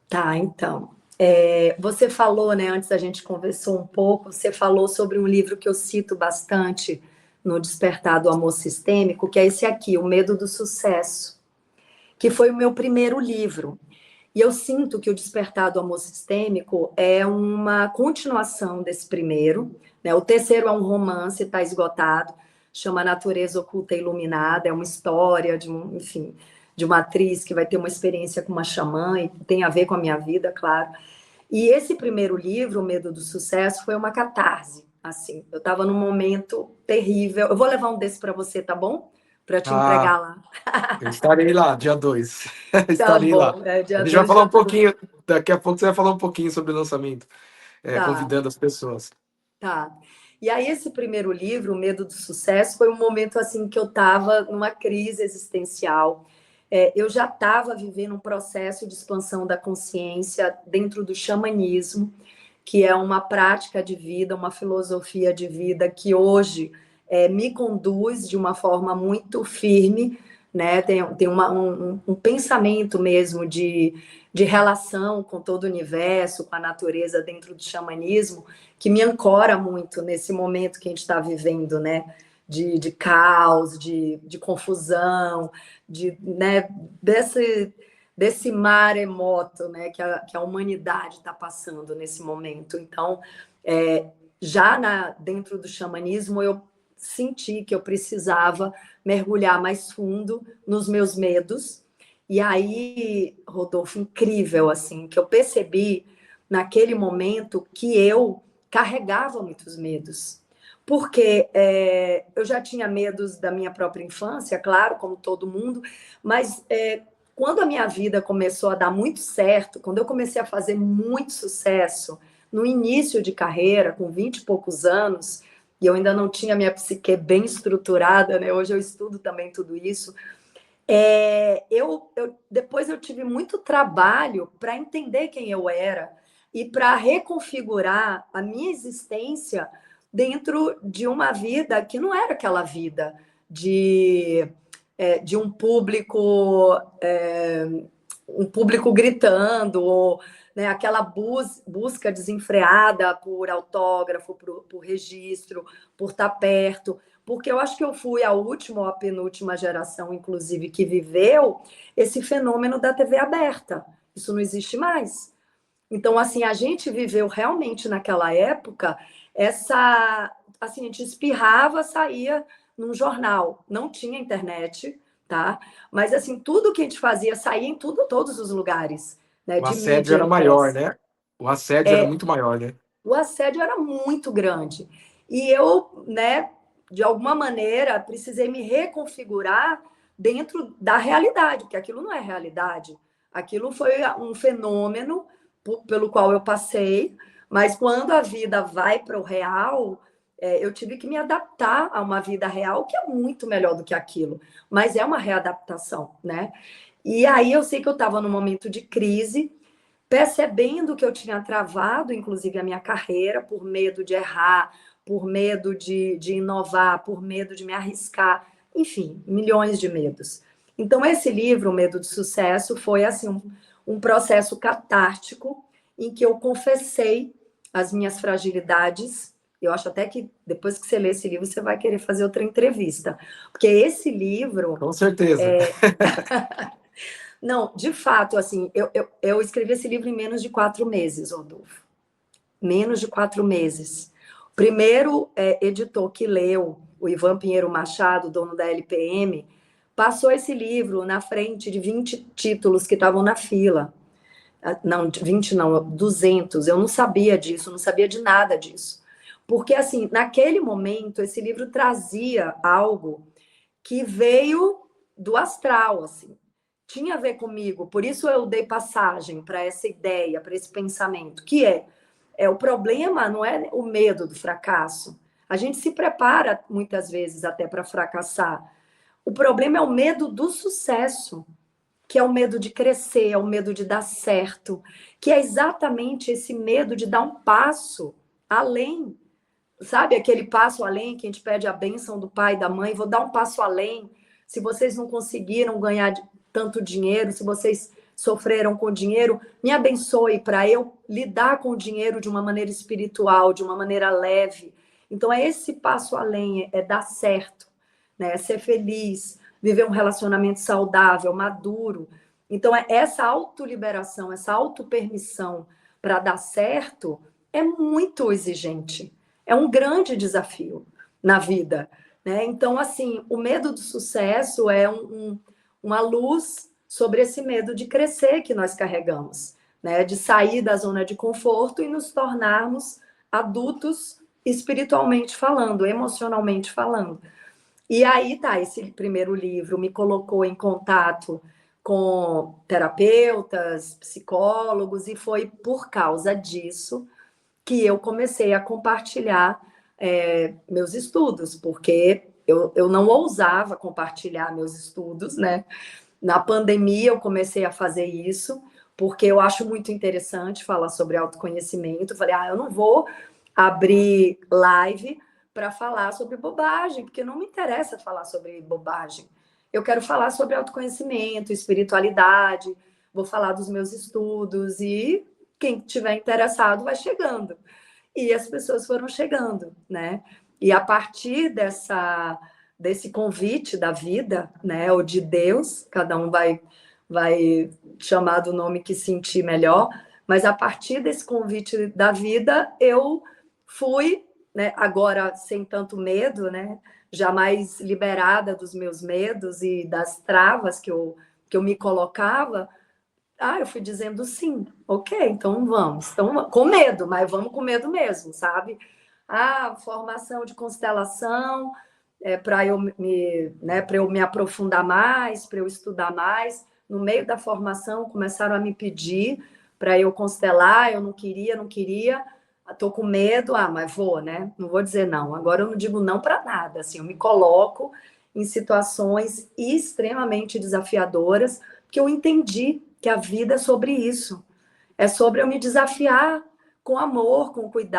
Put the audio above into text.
Tá, então. Você falou, né, antes a gente conversou um pouco, você falou sobre um livro que eu cito bastante no Despertar do Amor Sistêmico, que é esse aqui, O Medo do Sucesso, que foi o meu primeiro livro. E eu sinto que o Despertar do Amor Sistêmico é uma continuação desse primeiro, né? O terceiro é um romance, está esgotado, chama Natureza Oculta e Iluminada, é uma história de enfim, de uma atriz que vai ter uma experiência com uma xamã e tem a ver com a minha vida, claro. E esse primeiro livro, O Medo do Sucesso, foi uma catarse. Assim, eu estava num momento terrível. Eu vou levar um desse para você, tá bom? Para te Ah, entregar lá. eu estarei lá, dia 2. Tá Estarei lá. bom, é A dia gente vai 2 falar de um outubro. pouquinho, daqui a pouco você vai falar um pouquinho sobre o lançamento, Tá. convidando as pessoas. Tá. E aí esse primeiro livro, O Medo do Sucesso, foi um momento assim que eu estava numa crise existencial. Eu já estava vivendo um processo de expansão da consciência dentro do xamanismo, que é uma prática de vida, uma filosofia de vida que hoje me conduz de uma forma muito firme, né? Tem um pensamento mesmo de relação com todo o universo, com a natureza dentro do xamanismo, que me ancora muito nesse momento que a gente está vivendo, né? De caos, de confusão, né? Desse maremoto, né? Que a humanidade está passando nesse momento. Então, já dentro do xamanismo, eu senti que eu precisava mergulhar mais fundo nos meus medos. E aí, Rodolfo, incrível, assim, que eu percebi naquele momento que eu carregava muitos medos. Porque eu já tinha medos da minha própria infância, claro, como todo mundo, mas quando a minha vida começou a dar muito certo, quando eu comecei a fazer muito sucesso, no início de carreira, com 20 e poucos anos, e eu ainda não tinha minha psique bem estruturada, né? Hoje eu estudo também tudo isso. Depois eu tive muito trabalho para entender quem eu era e para reconfigurar a minha existência dentro de uma vida que não era aquela vida de, de um público gritando, ou né, aquela busca desenfreada por autógrafo, por registro, por estar perto. Porque eu acho que eu fui a última ou a penúltima geração, inclusive, que viveu esse fenômeno da TV aberta. Isso não existe mais. Então, assim, a gente viveu realmente naquela época essa. Assim, a gente espirrava, saía num jornal. Não tinha internet, tá? Mas, assim, tudo que a gente fazia saía em todos os lugares, né? O De assédio mídia era maior, impressa. né? O assédio era muito maior, né? O assédio era muito grande. E eu, né, de alguma maneira, precisei me reconfigurar dentro da realidade, porque aquilo não é realidade. Aquilo foi um fenômeno pelo qual eu passei, mas quando a vida vai para o real, eu tive que me adaptar a uma vida real que é muito melhor do que aquilo, mas é uma readaptação, né? E aí eu sei que eu estava num momento de crise, percebendo que eu tinha travado, inclusive, a minha carreira por medo de errar, por medo de inovar, por medo de me arriscar, enfim, milhões de medos. Então, esse livro, O Medo do Sucesso, foi assim um processo catártico em que eu confessei as minhas fragilidades. Eu acho até que depois que você lê esse livro, você vai querer fazer outra entrevista. Porque esse livro Com certeza. não, de fato, assim, eu escrevi esse livro em menos de 4 meses, Rodolfo. Menos de 4 meses. O primeiro editor que leu, o Ivan Pinheiro Machado, dono da LPM, passou esse livro na frente de 20 títulos que estavam na fila. Não, 20 não, 200. Eu não sabia disso, não sabia de nada disso. Porque, assim, naquele momento, esse livro trazia algo que veio do astral, assim, tinha a ver comigo, por isso eu dei passagem para essa ideia, para esse pensamento, que o problema não é o medo do fracasso. A gente se prepara muitas vezes até para fracassar. O problema é o medo do sucesso, que é o medo de crescer, é o medo de dar certo, que é exatamente esse medo de dar um passo além. Sabe aquele passo além que a gente pede a bênção do pai e da mãe? Vou dar um passo além. Se vocês não conseguiram ganhar tanto dinheiro, se vocês sofreram com dinheiro, me abençoe para eu lidar com o dinheiro de uma maneira espiritual, de uma maneira leve. Então, é esse passo além, é dar certo, né? É ser feliz, viver um relacionamento saudável, maduro. Então, é essa autoliberação, essa autopermissão para dar certo é muito exigente. É um grande desafio na vida, né? Então, assim, o medo do sucesso é uma luz sobre esse medo de crescer que nós carregamos, né? De sair da zona de conforto e nos tornarmos adultos espiritualmente falando, emocionalmente falando. E aí tá, esse primeiro livro me colocou em contato com terapeutas, psicólogos, e foi por causa disso que eu comecei a compartilhar meus estudos, porque eu não ousava compartilhar meus estudos, né? Na pandemia eu comecei a fazer isso, porque eu acho muito interessante falar sobre autoconhecimento. Falei, eu não vou abrir live para falar sobre bobagem, porque não me interessa falar sobre bobagem. Eu quero falar sobre autoconhecimento, espiritualidade, vou falar dos meus estudos e quem tiver interessado vai chegando. E as pessoas foram chegando, né? E a partir desse convite da vida, né, ou de Deus, cada um vai chamar do nome que sentir melhor, mas a partir desse convite da vida, eu fui, né, agora sem tanto medo, né, já mais liberada dos meus medos e das travas que eu me colocava. Eu fui dizendo sim, ok, então vamos. Então, com medo, mas vamos com medo mesmo, sabe? Formação de constelação, para para eu me aprofundar mais, para eu estudar mais. No meio da formação, começaram a me pedir para eu constelar, eu não queria, estou com medo, mas vou, né? Não vou dizer não. Agora eu não digo não para nada, assim, eu me coloco em situações extremamente desafiadoras, porque eu entendi que a vida é sobre isso. É sobre eu me desafiar com amor, com cuidado.